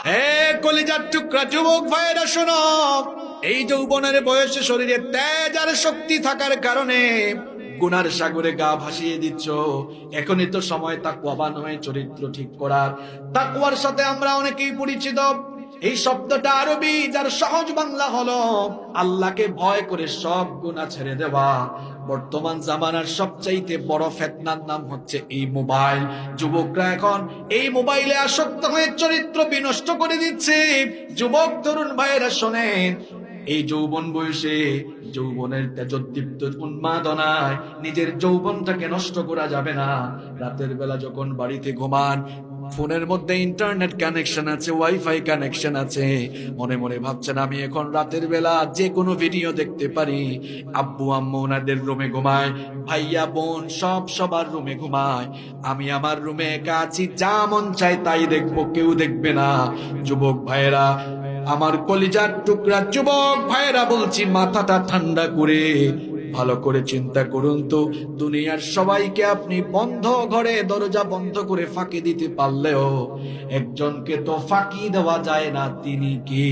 হে কলিজার টুকরা যুবক ভাইয়েরা শোনো, এই যৌবনের বয়সে শরীরে তেজ আর শক্তি থাকার কারণে গুনার সাগরে গা ভাসিয়ে দিচ্ছ। এখনই তো সময় তাকওয়াবান হয়ে চরিত্র ঠিক করার। তাকওয়ার সাথে আমরা অনেকেই পরিচিত। এই শব্দটা আরবি, যার সহজ বাংলা হলো আল্লাহকে ভয় করে সব গুনাহ ছেড়ে দেওয়া। বর্তমান জামানার সবচাইতে বড় ফিতনার নাম হচ্ছে এই মোবাইল। যুবকরা এখন এই মোবাইলে আসক্ত হয়ে চরিত্র বিনষ্ট করে দিচ্ছে। যুবক তরুণ ভাইয়েরা শোনেন, এই যৌবন বয়সে যৌবনের তেজোদ্দীপ্ত উন্মাদনায় নিজের যৌবনটাকে নষ্ট করা যাবে না। রাতের বেলা যখন বাড়িতে ঘুমান, ফোনের মধ্যে ইন্টারনেট কানেকশন আছে, ওয়াইফাই কানেকশন আছে, মনে মনে ভাবছেন আমি এখন রাতের বেলা যে কোনো ভিডিও দেখতে পারি। আব্বু আম্মু ওনাদের রুমে ঘুমায়, ভাইয়া বোন সব সবার রুমে ঘুমায়, আমি আমার রুমে একা আছি, যা মন চায় তাই দেখবো, কেউ দেখবে না। যুবক ভাইয়েরা, আমার কলিজার টুকরা যুবক ভাইয়েরা বলছি, মাথাটা ঠান্ডা করে ভালো করে চিন্তা করুন তো। দুনিয়ার সবাইকে আপনি বন্ধ ঘরে দরজা বন্ধ করে ফাঁকি দিতে পারলেও একজনকে তো ফাঁকি দেওয়া যায় না, তিনি কি?